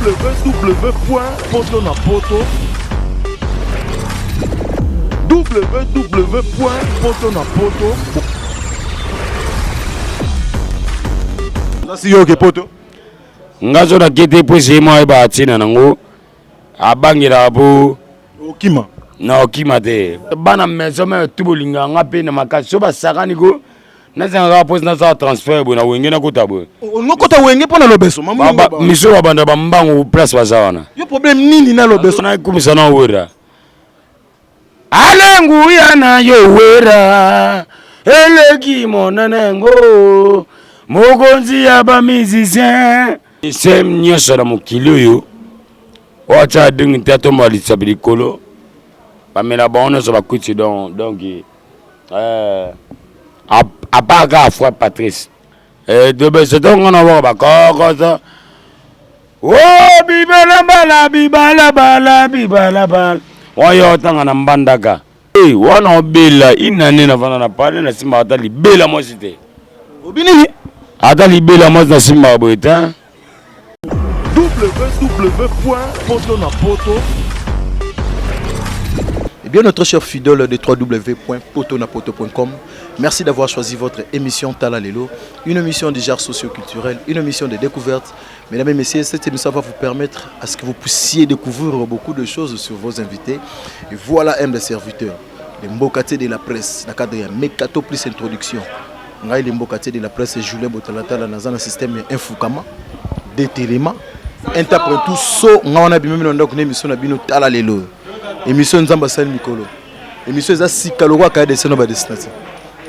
www.potonapoto www.potonapoto. Nasi yo ke poto. Ngazo na kete pwese mo ba tina nango. Abangira bu Okima. Na okima te. Bana meso me tubulinga ngape na makaso ba sakani ko. Na zanga pose na za transfert bo na wenge na kotabo. Ngokota wenge pona lobeso mamu. Miso ba banda ba mbangu place bazawana. Yo problem nini na lobeso na kumisa na wera. Alengu yana yo wera. Eleki monanengo. Mokonzi ya ba musicien. Sem nyosha na mokili yo. Wacha dingi teto mali sabirikolo. Bamela baona so bakuti donc apaga fois Patrice. De be se donc on va ba kokoza. Oh bibala bala bibala bala bibala bala. Wayo tanga na mbandaka. Eh wana obela inane na vana na pale na simba atali bela mo site. Obinini atali bela mo na simba boita. www.potonapoto. Eh bien, notre cher fidèle de www.potonapoto.com, merci d'avoir choisi votre émission Tala Lelo, une émission de genre socio-culturel, une émission de découverte. Mesdames et messieurs, cette émission va vous permettre à ce que vous puissiez découvrir beaucoup de choses sur vos invités. Et voilà un des serviteurs, les Mbokate de la presse, dans le cadre de Mekato plus introduction. Les Mbokate de la presse, Julien Botalata, dans un système Infoukama, Détéléma. Interprète tout so ngana bi même ndako émission na bino Tala Lelo émission nzamba sal mikolo émission za sikaloko ka descendre ba destination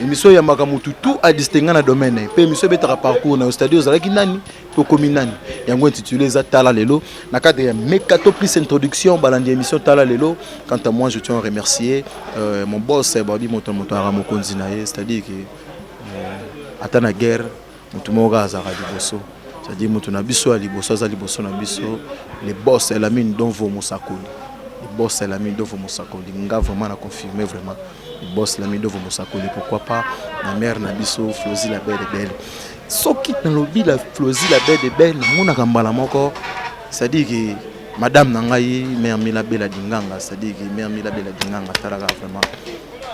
émission ya makamutu tout à distinguer na domaine pe émission betara parcours na stade ozalaki nani to komi nani yango intitulé za Tala Lelo na cadre ya Mekato plus introduction balandi émission Tala Lelo. Quant à moi je tiens à remercier mon boss Babi moto aramokonzi na ye, c'est-à-dire que atana guerre mutu moga azara liboso. C'est-à-dire que nous avons les boss et la mine dont vous moussakoli. Les boss et la mine dont vous moussakoli. Nous avons vraiment confirmé vraiment. Les boss et la mine dont vous moussakoli. Pourquoi pas la mère Nabiso, Flosi la belle et belle. Ce qui dans le lobby, la Flosi la belle et belle, nous avons c'est-à-dire que Madame Nangaye, mère Mila Bella Dinganga, c'est-à-dire que mère Mila Bella Dinganga, Taraga vraiment.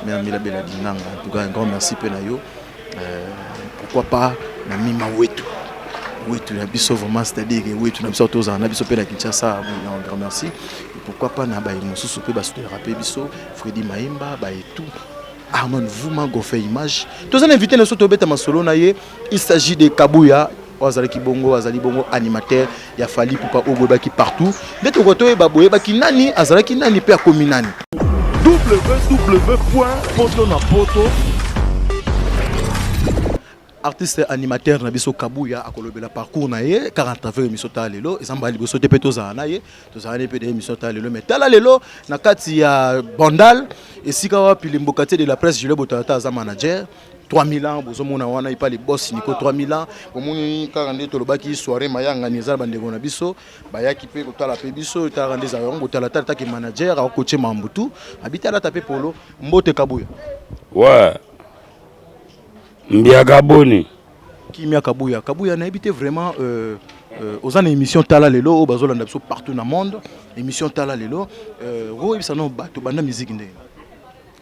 Mère Mila Bella Dinganga. En tout cas, un grand merci Penayo. Pourquoi pas Namima Wetu. Oui, tu as biso vraiment, c'est-à-dire que oui, tu as biso tous en abiso pe la Kinshasa, un grand merci. Et pourquoi pas na ba mususu pe ba rapper biso, Freddy Maimba, ba et tout. Armand Vouma go fait image. Tous les invités ne sont au bêta masolo na ye, il s'agit de Kabouya, Wazali Bongo, Wazali Bongo animateur, ya Fali Poupa Ogo ba ki partout. D'être roto e baboye ba ki nani, azala ki nani pe a komi nani. www.potonapoto. Artiste animateur na biso Kabouya akolobela parcours na ye 40 ans émission Tala Lelo ezamba liboso te peto za na ye to za ne pe de émission Tala Lelo mais Tala Lelo na kati ya Bandal esika wapi limbokate de la presse Julien Botalata za manager 3000 ans bozo mona wana ipa les boss Nico 3000 ans bomoni 42 to lobaki soirée mayanga niza bandeko na biso bayaki pe kotala pe biso tarande za yango Botalata ta ke manager a coacher Mambutu habitala taper polo mbote Kabouya ouais. Mbia Gaboni. Kimia Kabouya. Kabouya n'a habité vraiment aux années émission Tala Lelo, au Bazola Ndapso partout dans le monde. Émission Tala Lelo. Où est-ce que banda musique ndé?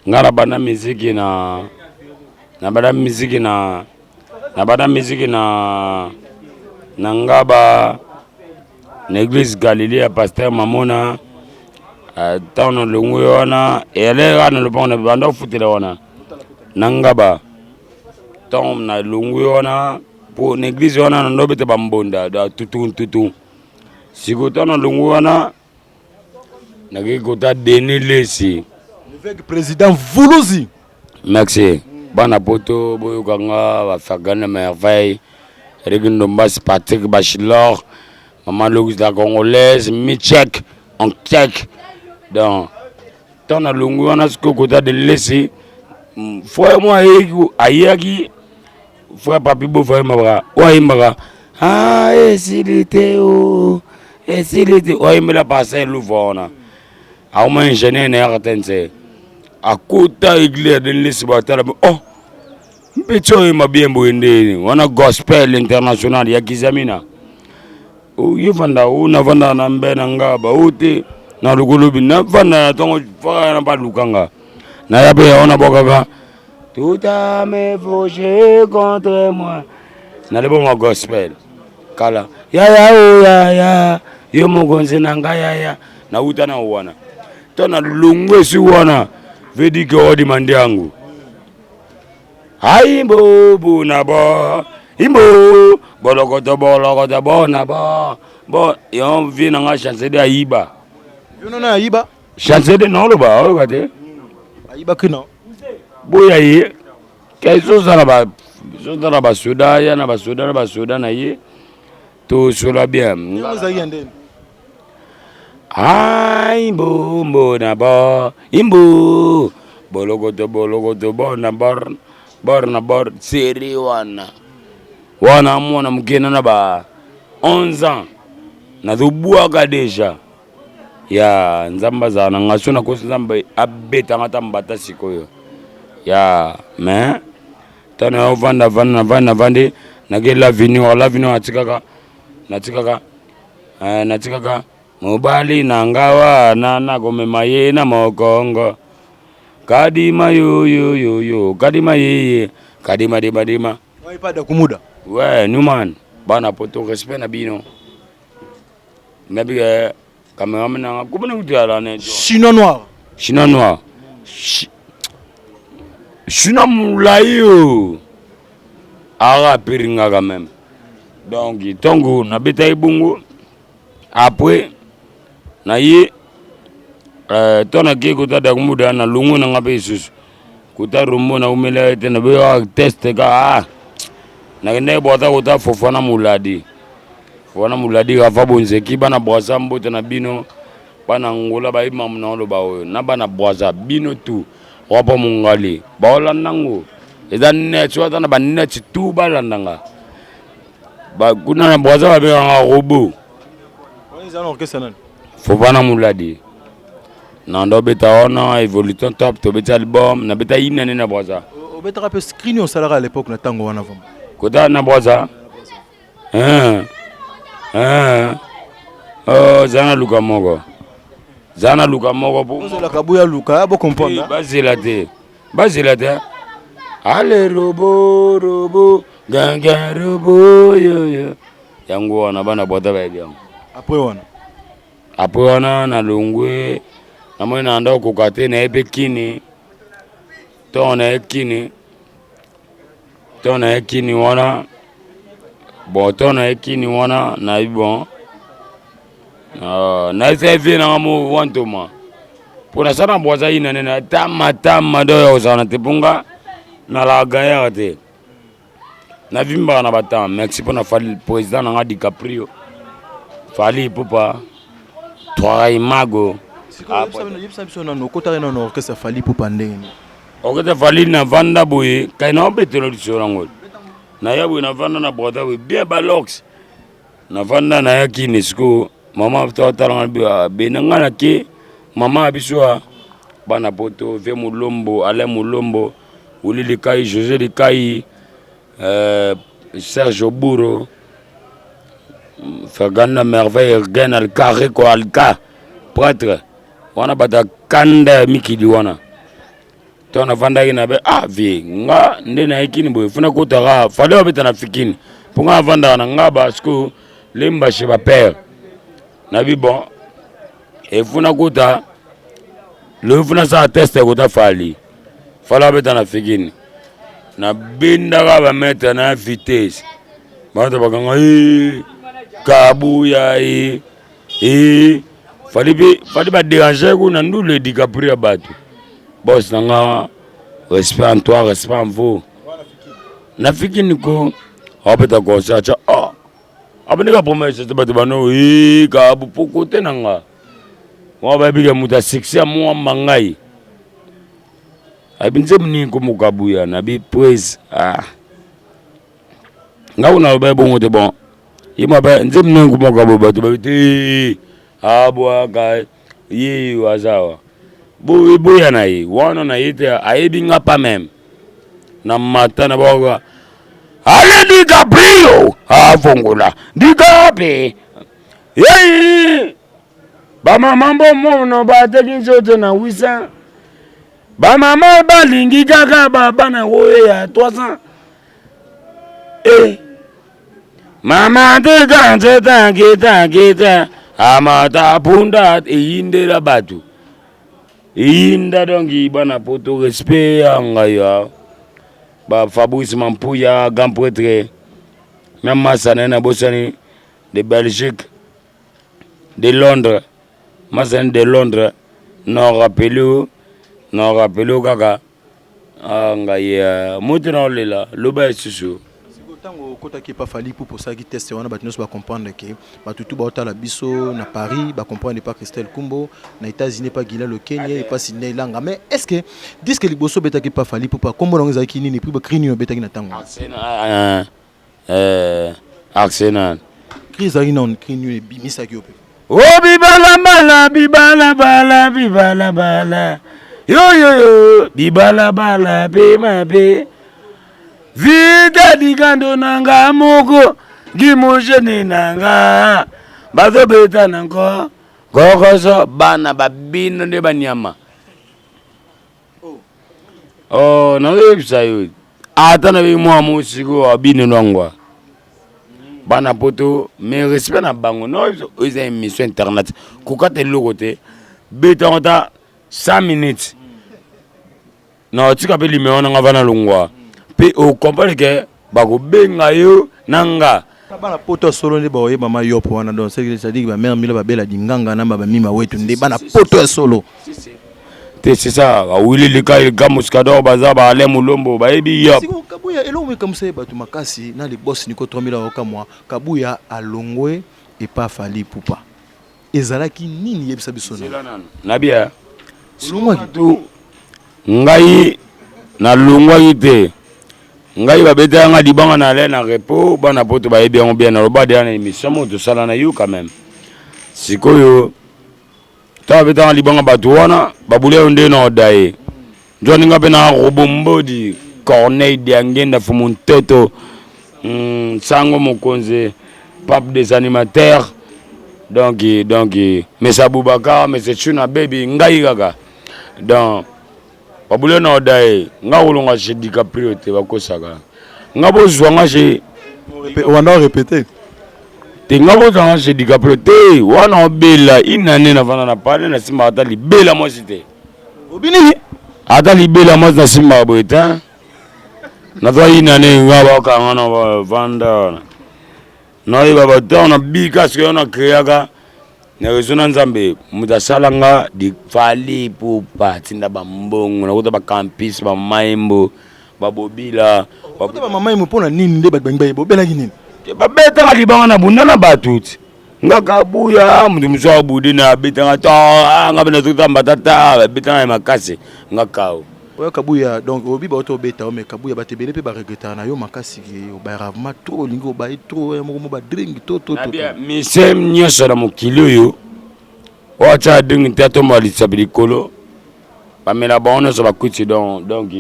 Ngara banda musique na banda musique na banda musique na ngaba l'église Galilée pasteur Mamona tant le ngwana et elle a le bon banda foutela wana nangaba tom na lungu wana pour l'église wana ndo bete bambonda da tutu sikoto na lungu wana na kikota denilesi l'évêque président Voulouzi merci bana poto boyo kanga ba fagana merveille Regindo Mbas Patrick Bachelor maman Louise la congolaise Michek en tchèque dans tant na lungu wana sikota denilesi foi moi ayaki frère papi beau frère mabra ouais mabra ah esilité o esilité ouais me la passer louvona a moins ingénieur na ratense a kota église de l'Isbatala oh pecho ma bien boende wana gospel international ya kizamina yifanda una vanda na mbena ngaba uti na lukulubi na vanda na tongo faka na palukanga na yabe ona bokaka tout a me fauché contre moi na le bon gospel kala ya yo mogonzi nanga ya na uta na wana to na lungwe si wana vedi ke odi mandi yangu haimbo buna bo imbo bolokoto bona bo yo vina nga chance de aiba yo na aiba chance de no lo ba o gate aiba kino boya ye keso sana ba suda ya na ba suda na ye to sura bien yo za yende haimbo bona bo imbo bolokoto bona bor seri wana mwana mkena na ba 11 ans na dubuaka deja ya nzamba zana ngasuna ko nzamba abeta ngata mbata sikoyo ya mais tana vanda vande na ke la vini atikaka mobali na ngawa na komema ye na mokongo kadima yo kadima ye kadima dima wai pada kumuda ouais Newman bana poto respect na bino nabi cameraman ko bana utala ne chinois noir chinois mulayo ara piringa quand même donc tongo na beta ibungu après na ye tona ke ko tada kumuda na lungu na ngabe susu kuta rumbo na umela tena be test ka na kende bota kuta fofana muladi ka fa bonzeki bana boisa mbote na bino bana ngola ba imam na lo bawo na bana boisa bino tu wapo mungali baola nango eza net swata na banet tu balandanga ba kuna na boisa ba be nga robo wani zana orchestre nani fofana muladi na ndo beta ona evolution top to beta album na beta inane na boisa obeta pe screen au salaire à l'époque na tango wana vama kota na boisa oh zana luka moko pour la kabuya luka bo comprendre bazela te ale robo ganga robo yo yango wana bana bota ba bien après wana na longwe na mwana ndo kokate na ebe kini tona ekini wana bon tona ekini wana na bon na sevi na mo wantoma pona sana boza ina na tama do yo sana tepunga na la gaya te na vimba na bata merci pona fali président na DiCaprio fali popa toi mago yipsa no kota na no orchestre fali popa ndenge okete fali na vanda boye kaina obetelo disorangol na yabu na vanda na boda we bien balox na vanda na yakini sko mama totala benanga na ke mama abiswa bana poto ve mulombo ale mulombo ulili kai José Likai Serge Oburo Fagana merveille gen al carré ko alka prêtre wana bata kanda mikili wana tona vanda ina be vi nga ndena ikini boy funa kotara fale obeta na fikini punga vanda na ngaba sko lemba chez ma père na bi bon e funa kota le funa sa teste kota fali obeta na fikini na binda ba mettre na vitesse bata bakanga kabuya fali ba déranger ko na ndule DiCaprio batu boss nanga respect en toi respect en vous na fikini ko obeta ko sacha abandika promesse te batu bano kabu pokote nanga wa ba biga muta succès mo mangai abinze mni ko mukabuya na bi praise ngauna ba bongo te bon ima ba nze mni ko mukabu batu ba te abwa ga yi wazawa boya na ye wana na ye te ayebi nga pa même na mata na boga ale DiCaprio afongola DiCaprio Yei! Ba maman bon mon ba teki soto na 800. Ba maman ba lingi kaka ba na woye ya 300. Mama te kita amata punda inde la batu. Inda dongi bana poto respect anga ya. Ba Fabrice Mampuya grand prêtre. Même Massane na bosani de Belgique, de Londres. Massane de Londres. Non rappelé kaka. Anga ya mutuna lela loba susu. Tango kota ki pa fali pour ça qui teste wana batnos ba comprendre que batutu ba otala biso na Paris ba comprendre pas Christelle Kumbo na États-Unis pas Guila le Kenya et pas Sydney Langa mais est-ce que disque liboso beta ki pa fali pour pas kombo longa ki nini pour ba crinio beta ki na tango Arsenal crise ari non crinio bimisa ki ope oh bibala bala yo bibala bala be ma be Vida digando nanga moko gimojene nanga bazo beta nango gogozo bana babino de banyama oh na website yo ata na bi mo musiko abino nangwa bana poto mais respect na bango no ils ont une émission internet kokate lokote beta ota 5 minutes na tika pe limeo nanga bana longwa pe o comprendre que bako benga yo nanga bana poto solo ne ba mama yo po wana donc c'est dire ba mère mila ba bela dinganga na ba mima wetu nde bana poto solo c'est ça wili lika il gamuskado baza ba ale mulombo ba ebi yo siko kabuya elo me comme ça batu makasi na les boss niko 3000 ka mois kabuya alongwe et pas fali poupa ezalaki nini yebisa biso na bia longwa kitu ngai na longwa ite ngai ba beta nga dibanga na le na repos bana poto ba ebi on bien na roba de na émission moto sala na yo quand même sikoyo ta beta nga dibanga batu wana babule onde na odaye joni nga pena robombodi Corneille Diangenda fumuntoto sango mokonze pape des animateurs donc mais Aboubakar mais c'est Chuna baby ngai kaka donc babule na odaye nga wolonga chez DiCaprio te bakosaka nga bozwanga chez on a répété te nga bozwanga chez DiCaprio te wana obela inane na vana na pale na simba ata libela moi c'était obinini ata libela moi na simba boita na va inane nga bakanga na vanda na iba bata na bika sio na kreaka na rezona nzambe mutasalanga di fali pupa tinda bambongo na kuta ba campus ba maimbo ba bobila ba mama imo pona nini nde bagbangi bobela nini ba beta ka libanga na bunda na batuti ngaka buya mtu mso budi na beta ngata ngabena tuta mbatata beta makasi ngakao oya kabuya donc obi ba auto beta o me kabuya batebele pe ba regreta na yo makasi o ba ravement trop lingo ba trop ya mo ba drink to nabia misem nyoso na mokilo yo wacha drink tato mali sabili kolo ba mena bono so ba kuti donc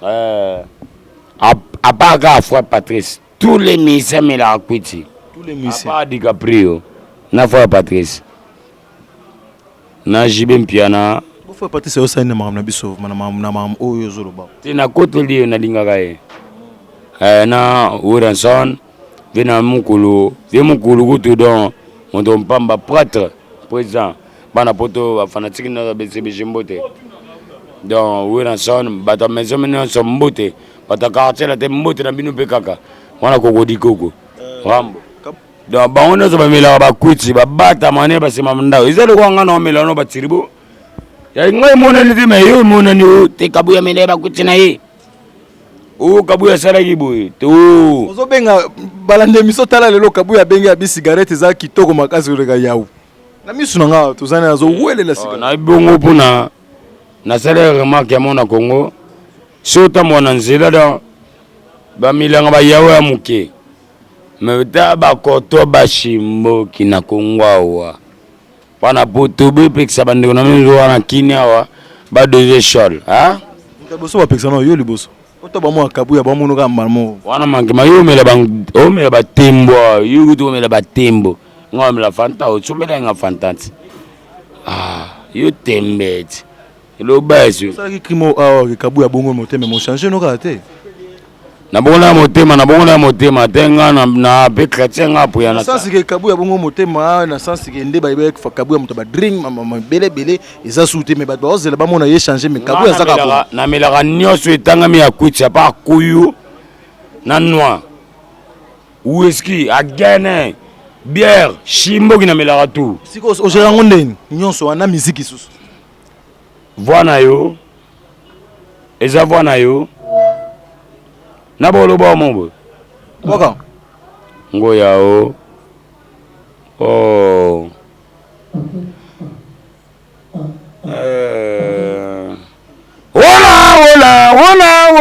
à part Frère Patrice tous les misem mais la kuti tous les misem à part DiCaprio na Frère Patrice na Jibem Piana Frère Patrice o saine na biso na mam oyo zoloba tina koteli na lingaka na Woranson vena mukulu kutu don moto mpamba prêtre président bana poto fanatique na BCB mbote donc Woranson bata maison mena so mbote bata quartier la te mbote na binu pekaka wana kokodi koko rambo donc baona so bamela ba kuti ba bata mane ba sema ndao izalo kwa ngana omela no batiribo ya ngai mona ni me yo mona ni te kabuya mele ba kuti na ye o kabuya sara kiboy to ozo benga balande miso tala lelo kabuya benga bi cigarette za kitoko makasi ureka yawu na misu nanga tozana nazo welela cigarette na bongo puna na sala remarque ya mona Congo sota mona nzela da ba milanga ba yawu ya muke me ta ba koto ba shimbo kina Congo wa wana poto be peksa bande na mezo wana kinya wa ba deuxième chol hein boso ba peksa no yo liboso oto ba mo kabuya ba mono ka malmo wana manke mayo mela ba o mela ba tembo yugo to mela ba tembo ngom la fanta o tsumela nga fantante yo tembet lo baso ça qui crimo ah Kabuya bongo motema mo changer no kate na bongola motema tenga na be chrétien nga puya na sens que Kabuya bongo motema na sens que nde ba be Kabuya moto ba drink mama bele eza souté mais ba ozela ba mona ye changer mais Kabuya za ka na melaka nyoso etanga mi akuti pa kuyu na noix whisky agene bière chimbo qui na melaka tout siko o gérant ndeni nyonso wana musique susu voix yo eza voix yo na bolo ba mombo waka ngoya o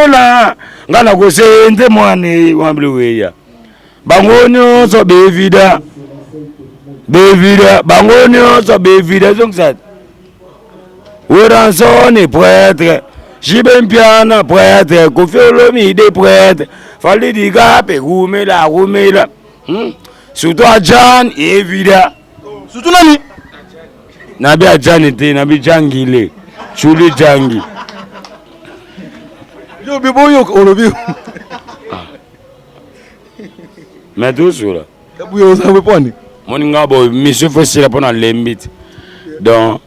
Ola ngana ko sente mwane wamble weya bango nyonso bevida bango nyonso bevida zonksat Oranson prêtre Jibempiana prêtre Kofi Olomide prêtre Fallait dire gape roumela surtout à Jan evida surtout nani nabi a Jan était nabi jangile chuli jangi yo bibo yo olobi mais tout cela Kabuya ozabe poni mon ngabo monsieur Fossila pendant l'embit donc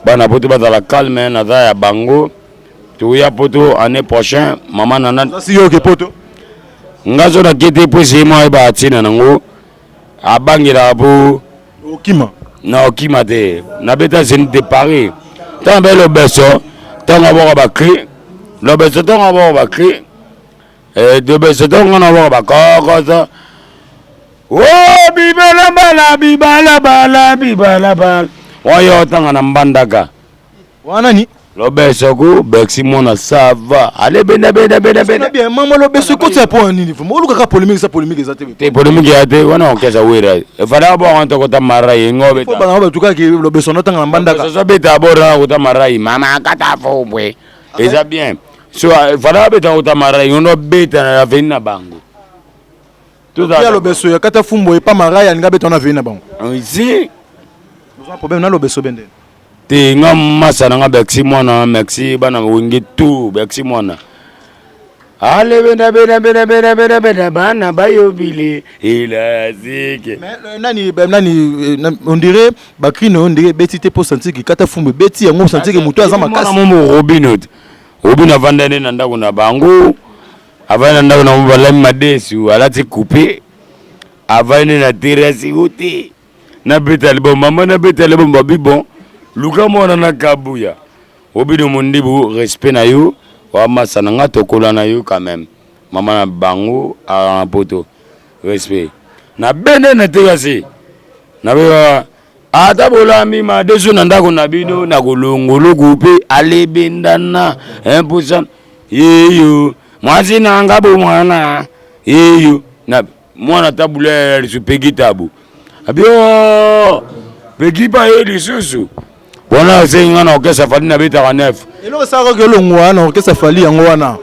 bana poto bazala calme na za ya bango tu ya poto année prochain maman nana si yo ke poto ngazo na kete pesi mo ba tina nango abangira bo okima na okima te na beta c'est de Paris tant bel obeso tant abo ba cri l'obeso tant abo ba cri de beso tant abo ba ko oh bibala bala oyo tanga na mbandaka wana ni lobeso ko bexi mona sava ale benda bien maman lobeso ko tsa po nini fo mo luka polémique ezate te polémique ya te wana okesa wera e fala bo on to ko ta marai ngobe ta ba ba tuka ke lobeso no tanga na mbandaka so beta bora ko ta marai mama kata fo bwe eza bien so fala beta ko ta marai ono beta na vena bango tout ya lobeso ya kata fumbo e pa marai ya ngabe tona vena bango ici un problème na lobeso bende te nga masa nga bexi mwana maxi bana wingi tu bexi mwana ale bena bana bayobili ilazike nani on dirait bakrino on dirait beti te pour sentir que kata fumbo beti yango sentir que muto azama kasi momo robino vandane na ndako na bango avana ndako na mbala madesu alati couper avane na terrasse uti na betali bon mama na betali bon babi bon luka mona na Kabuya obino mondibu respect na yo wa masana nga tokola na yo quand même mama na bango a poto respect na bene na terrasse na be ata bolami ma deso na ndako na bino na kolongolo couper alebendana 1% yeyo mwasi na ngabo mwana yeyo na mwana tabule supegi tabu abio pegipa yeli susu bona senga na okesa fali na beta nef elo saka ke longwa na okesa fali yango wana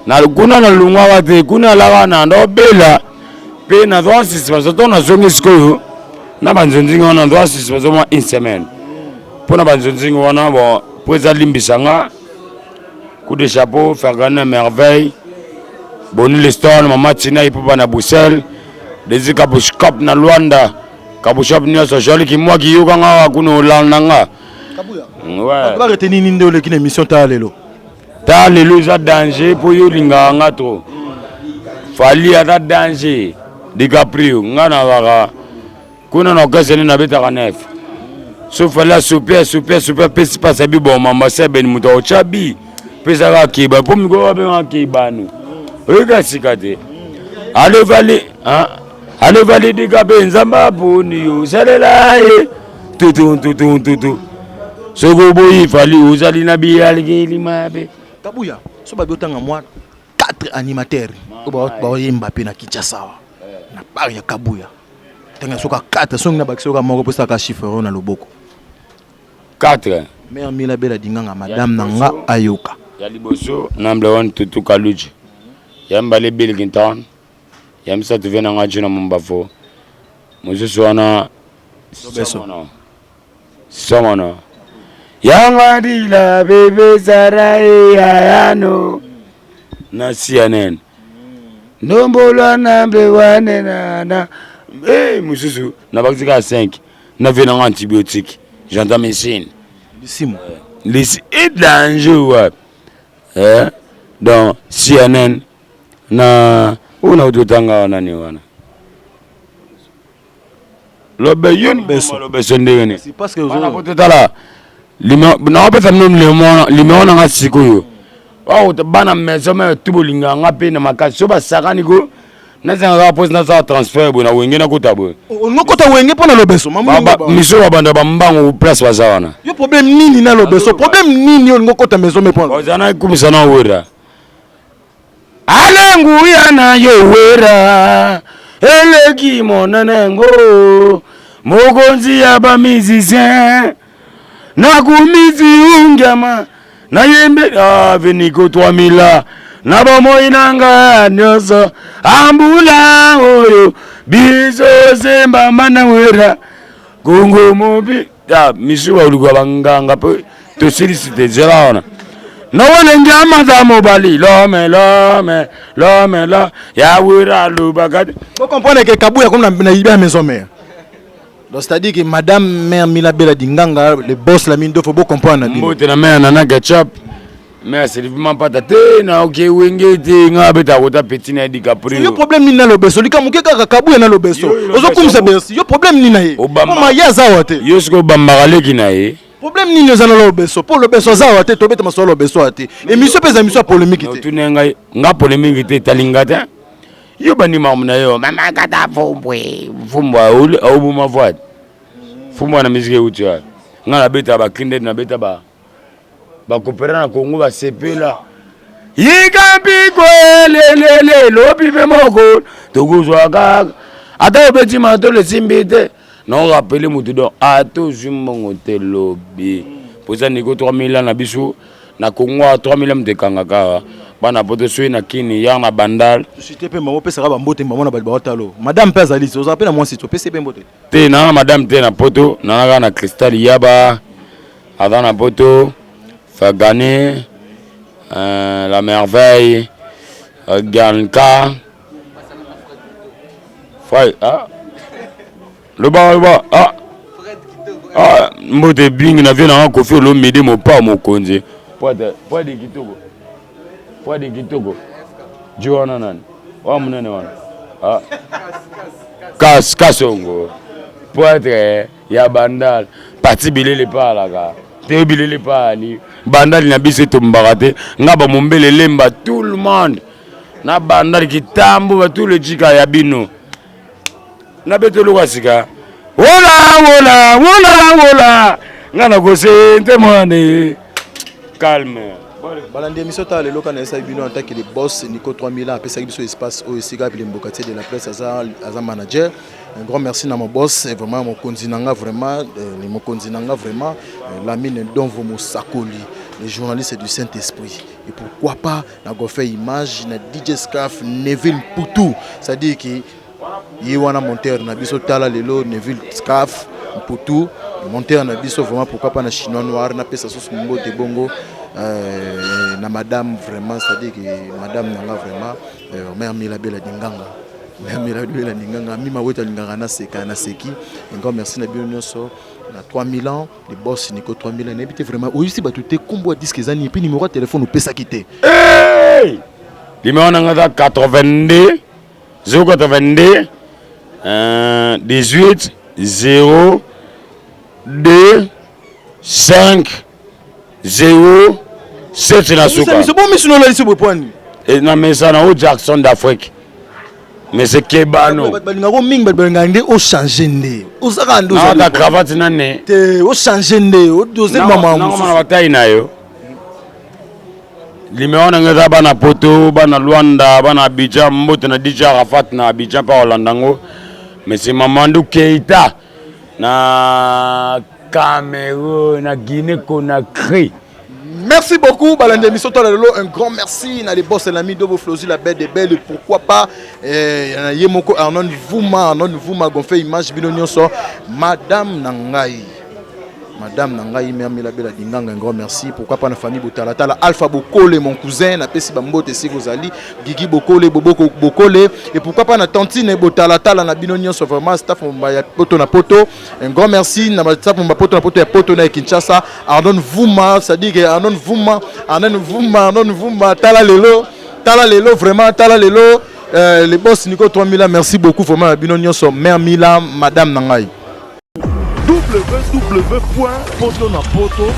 na kuna na lungwa wate kuna la wana ndo bela pe na 26 to na zongi skoyo na banzonzinga wana 26 mo une semaine pona banzonzinga wana bo poza limbisanga coup de chapeau faire gagner merveille boni l'histoire mama tina ipo na Bruxelles des kabushkop na Luanda kabushop nyoso joli ki mwa ki yoka nga kuna olandanga Kabuya ouais ba retenir ninde ole kine émission ta lelo za danger pour yo linga nga to fali ata danger DiCaprio nga na waka kuna na okaseni na beta kanef so fala super pesi pasa bi bon mama sebe ni muto ochabi pesa ka kiba po mi go ba nga kibanu oka sikate ale vali DiCaprio nzamba boni yo salela e tutu soko boyi fali uzali na biyali limabe Kabuya so ba biotanga mwa 4 animateurs ba Mbappé na Kinshasa na par ya Kabuya tanga soka 4 songi na bakisi soka moko pesa ka chiffre na loboko 4 mère Mila bela dinganga madame nanga ayoka ya liboso number 1 tutu kaluji yamba le Bill Clinton yamsa tu vena nga jina mumbafo mususu wana Somono. Yanga di la bébé Sarai ayano. Na CNN. Ndombola na bewane na. Mususu. Na baktika 5. Na vient en antibiotique. J'entends mes signes. Les danger. Donc CNN na una utotanga nani wana. C'est parce que limeona sikuyo au bana mesoma tubulinga ngapi na makasi ba sakani ko na zanga pose na sa transfert bona wengena kutabo ngokota wenge pona lobeso miso banda bambango place bazawana yo problème nini na lobeso problème nini ngokota mesoma pona ozana kumisana wera alengu yana yo wera eleki monanengo mokonzi ya ba musicien na kumizi ungama na yembe veniko 3000 na bomoyi nanga nyoso ambula oyo biso semba mana wera gongo mobi ya misuwa ulugwa banganga pe to sirisite zeraona no one njama za mobali lome ya wera lubakati vous comprenez que Kabouya comme na ibia maison mère. Donc c'est-à-dire que madame mère Milabela Dinganga le boss la mine faut comprendre na mbote na mère nana ketchup mais c'est vraiment pas tata na OK wengete ngabeta wota petit na DiCaprio yo problème ni na lobeso lika mukeka Kabouya na lobeso ozokumisa bersi yo problème ni na ye mama yaza wote yo siko bambagale ki na ye problème ni na lobeso pour lobeso za wote to beta masolo lobeso wote émission pesa émission polémique te tunenga nga polémique te talingata yo bani mamuna yo mama kata fumbwa au buma voix fumbwa na musique utia ngala beta ba kinde na beta ba kopera na Kongo ba sepela yikampi kwelelele lobi be moko tokuzwa ka ata obeti mato le simbite non rappeler mutu do ato jumbongo te lobi poza niko 3000 na biso na Kongo 3000 mtekanga ka bana poto soyi na kini ya na bandal suscité pe mamo pesa ba mbote mamo na ba talo madame pesa lisi oza pe na moi sito pesa pe mbote te na madame te na poto na na cristal yaba adana poto Fagane la merveille Ganka Fay le ba mbote bing na vient na kofi lo midi mo pa mo konje poids de kitoko Joana nan wa munene wana kasongo poitre ya bandal parti bilele pala ka te bilele pali bandal na biso tombakate ngaba mombele lemba tout le monde na bandal kitambo ba tout le jika ya bino na betolo kwasika wola ngana kose ntemane calme balandi émission ta lelo kana esa bino en tant que le boss Nico 3000 ans après ça biso espace au siga bilembokati de la presse aza manager. Un grand merci à mon boss et vraiment mon konzinanga vraiment mon konzinanga vraiment la mine dont vous Moussakoli les journalistes du Saint-Esprit et pourquoi pas na go fait image na DJ Scaf Neville Poutou ça dit que yiwana monteur na biso tala lelo Neville Scaf Poutou monteur na biso vraiment pourquoi pas na chinois noir na pesa sauce mbote bongo na madame vraiment ça dit que madame nanga vraiment mère Milabela Dinganga Milabela Dinganga mima weta Dinganga na seka na seki encore merci na bien nyonso na 3000 ans les boss Nico 3000 ans n'habite vraiment aussi batuté combo disque ezani et puis numéro de téléphone ou pesa quitter numéro nanga 82 082 18 0 2 5 0 7 na souka. C'est bon mais sinon là ici point. Et na mesa na o Jackson d'Afrique. Mais c'est Kebano. Balingako ming balingande o changer ndé. O saka ndo za. Na cravate na ne. Te o changer ndé, o doser maman. Na mama batai na yo. Limeona ngeza bana poto, bana Luanda, bana Abidjan, mbote na DJ Arafat na Abidjan pa Holandango. Mais c'est Mamadou Keita na Cameroun, na Guinée Conakry. Merci beaucoup, Balande Émission Talalelo. Un grand merci. Na les boss et l'ami de vos Flozi, la belle des belles. Pourquoi pas Yemoko Arnon Vouma, gonfé image, binonio so. Madame Nangaï. Madame Nangaï, Mermi la belle Dinganga, un grand merci. Pourquoi pas la famille Botalatala, Alpha Bokole, mon cousin, la Pessi Bambote Sigozali, Gigi Bokole, Bobo Bokole, et pourquoi pas la tantine Botalatala, la binonion, sur vraiment staff Poto na Poto. Un grand merci, na staff Poto na Poto et Poto na Kinshasa, Ardon Vouma, ça dit que Ardon Vouma, Tala Lelo, vraiment, Tala Lelo, les boss Nico 3000, merci beaucoup, vraiment, la binonion, sur Mermila, Madame Nangaï. www.potonapoto